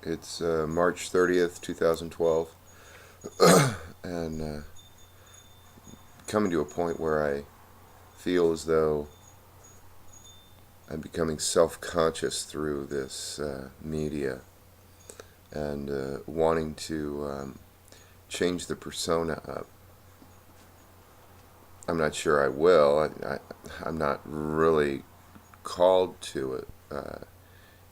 It's March 30th, 2012, and coming to a point where I feel as though I'm becoming self-conscious through this media and wanting to change the persona up. I'm not sure I will. I'm not really called to it,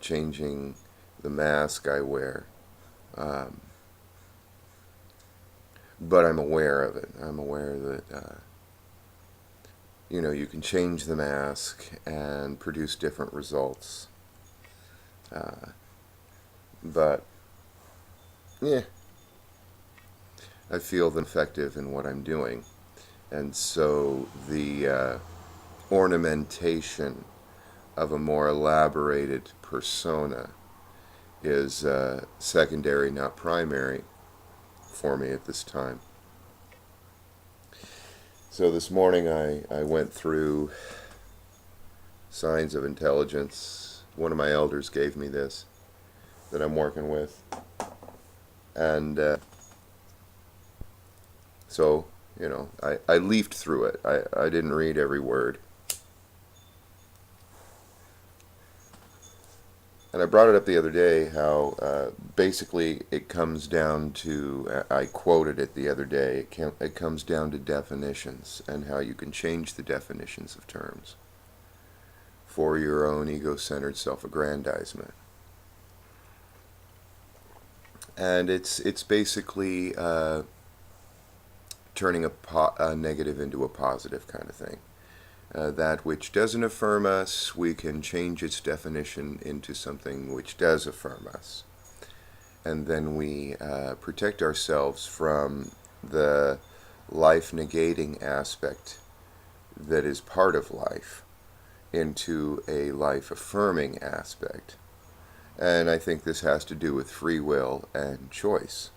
changing the mask I wear. Um, but I'm aware of it. I'm aware that you can change the mask and produce different results. Uh, but yeah, I feel effective in what I'm doing, and so the ornamentation of a more elaborated persona is secondary, not primary, for me at this time. So this morning I went through Signs of Intelligence. One of my elders gave me this that I'm working with. And so, I leafed through it. I didn't read every word. And I brought it up the other day how basically it comes down to, I quoted it the other day, it comes down to definitions and how you can change the definitions of terms for your own ego-centered self-aggrandizement. And it's basically turning a negative into a positive kind of thing. That which doesn't affirm us, we can change its definition into something which does affirm us. And then we protect ourselves from the life negating aspect that is part of life into a life affirming aspect. And I think this has to do with free will and choice.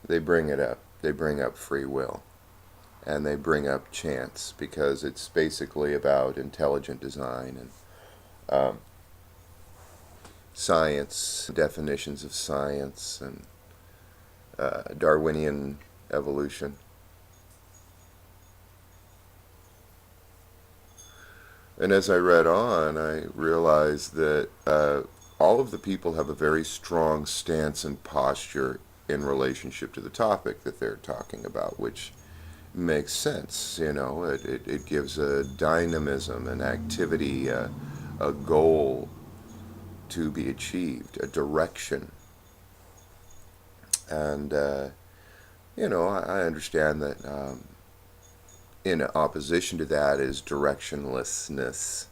They bring it up. They bring up free will. And they bring up chance because it's basically about intelligent design and science, definitions of science, and Darwinian evolution. And as I read on, I realized that all of the people have a very strong stance and posture in relationship to the topic that they're talking about, which makes sense. It gives a dynamism, an activity, a goal to be achieved, a direction. And, I understand that in opposition to that is directionlessness,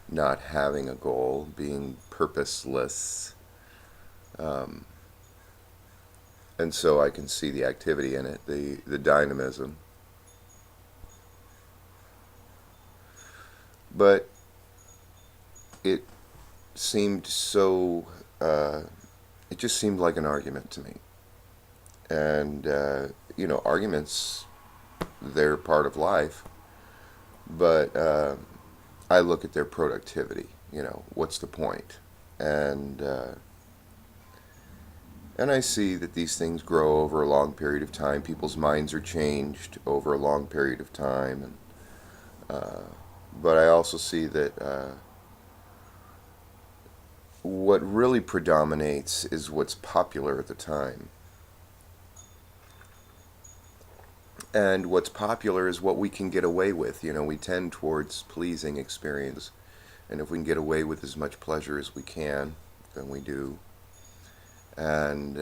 not having a goal, being purposeless. Um, and so I can see the activity in it, the dynamism. But it seemed so, it just seemed like an argument to me. And, arguments, they're part of life, but I look at their productivity. What's the point? And I see that these things grow over a long period of time. People's minds are changed over a long period of time, and but I also see that what really predominates is what's popular at the time. And what's popular is what we can get away with. We tend towards pleasing experience. And if we can get away with as much pleasure as we can, then we do. And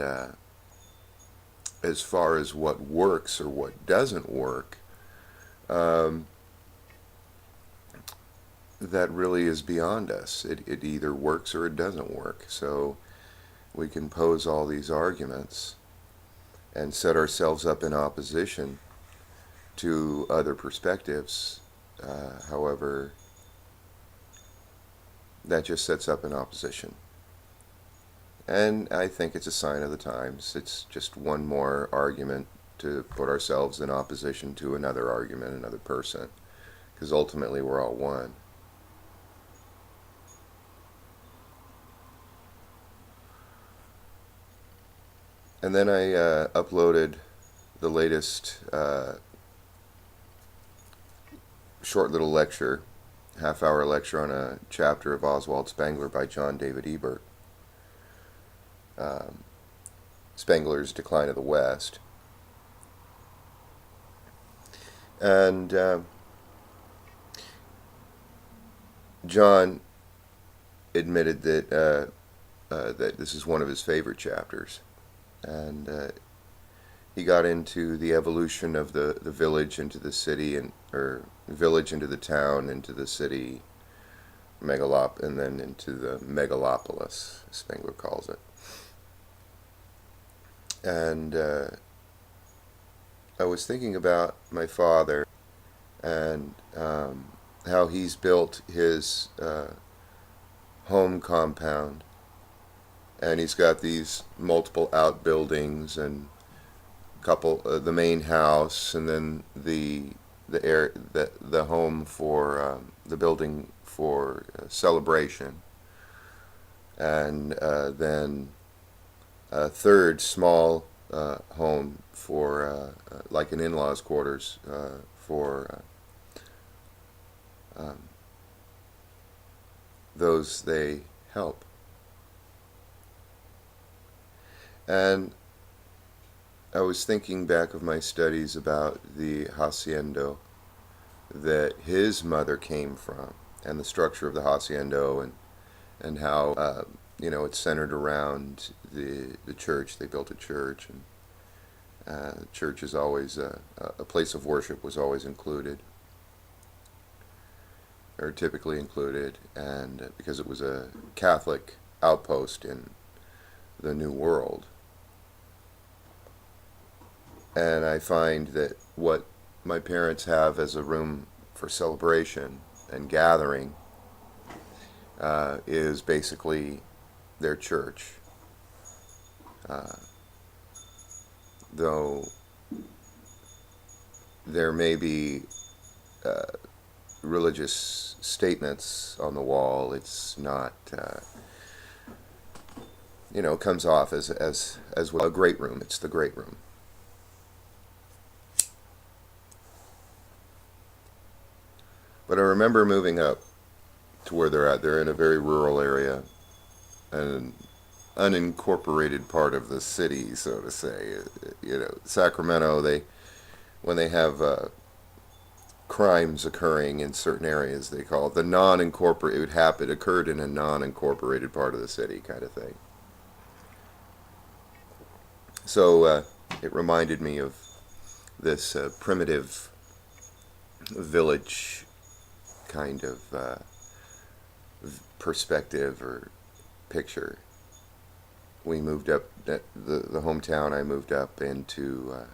as far as what works or what doesn't work, that really is beyond us. It either works or it doesn't work. So we can pose all these arguments and set ourselves up in opposition to other perspectives. However, that just sets up an opposition. And I think it's a sign of the times. It's just one more argument to put ourselves in opposition to another argument, another person. Because ultimately we're all one. And then I uploaded the latest short little lecture, half-hour lecture on a chapter of Oswald Spengler by John David Ebert, Spengler's Decline of the West. And John admitted that that this is one of his favorite chapters, and he got into the evolution of the village into the city, or village into the town, into the city, and then into the megalopolis, Spengler calls it. And I was thinking about my father and how he's built his home compound, and he's got these multiple outbuildings and couple the main house, and then the home for the building for celebration, and then a third small home for like an in-laws quarters for those they help. And I was thinking back of my studies about the hacienda that his mother came from, and the structure of the hacienda, and how it's centered around the church. They built a church, and church is always a place of worship was always included, or typically included, and because it was a Catholic outpost in the New World. And I find that what my parents have as a room for celebration and gathering is basically their church. Though there may be religious statements on the wall, it's not, it comes off as a great room. It's the great room. But I remember moving up to where they're at. They're in a very rural area, an unincorporated part of the city, so to say. Sacramento, when they have crimes occurring in certain areas, they call it the non-incorporated. It occurred in a non-incorporated part of the city, kind of thing. So it reminded me of this primitive village kind of perspective or picture. We moved up, the hometown I moved up into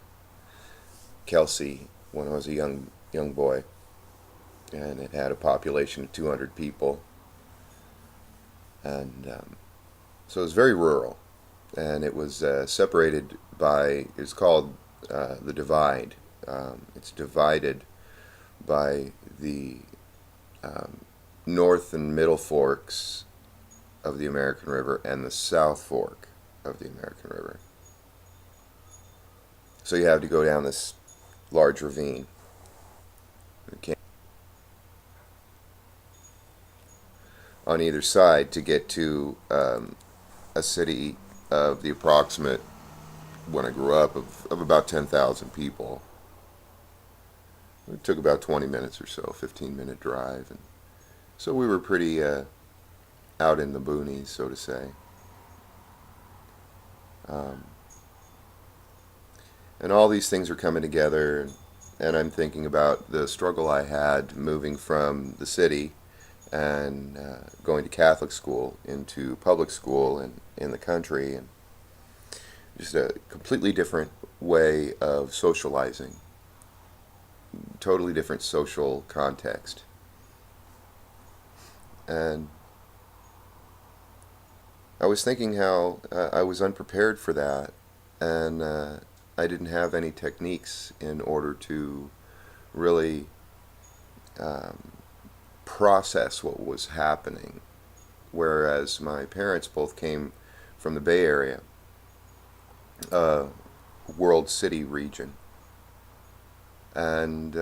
Kelsey when I was a young boy, and it had a population of 200 people, and so it was very rural, and it was separated by, it's called the Divide. It's divided by the north and middle forks of the American River and the south fork of the American River. So you have to go down this large ravine. On either side to get to a city of the approximate, when I grew up, of about 10,000 people. It took about 20 minutes or so, 15-minute drive, and so we were pretty out in the boonies, so to say. And all these things are coming together, and I'm thinking about the struggle I had moving from the city and going to Catholic school into public school and in the country, and just a completely different way of socializing. Totally different social context. And I was thinking how I was unprepared for that, and I didn't have any techniques in order to really process what was happening. Whereas my parents both came from the Bay Area, uh, World City region, and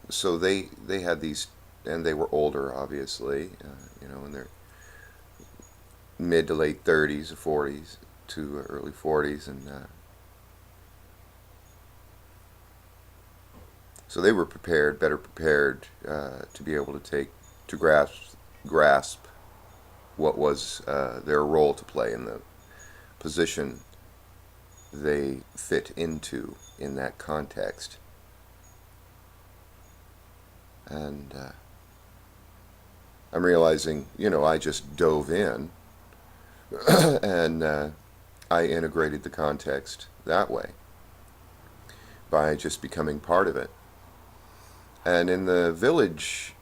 so they had these, and they were older, obviously, in their mid to late 30s or 40s to early 40s, and so they were prepared, better prepared to be able to grasp what was their role to play in the position they fit into in that context. And I'm realizing, I just dove in and I integrated the context that way by just becoming part of it. And in the village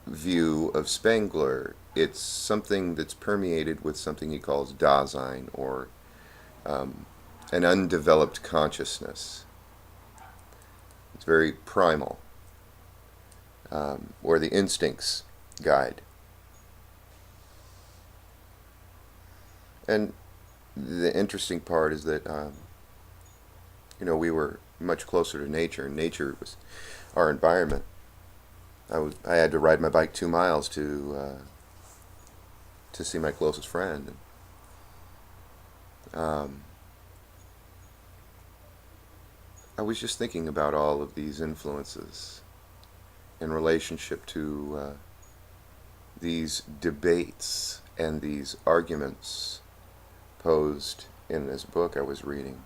view of Spengler, it's something that's permeated with something he calls Dasein, or an undeveloped consciousness. It's very primal, or the instincts guide. And the interesting part is that, we were much closer to nature. Nature was our environment. I had to ride my bike 2 miles to see my closest friend. I was just thinking about all of these influences in relationship to these debates and these arguments posed in this book I was reading.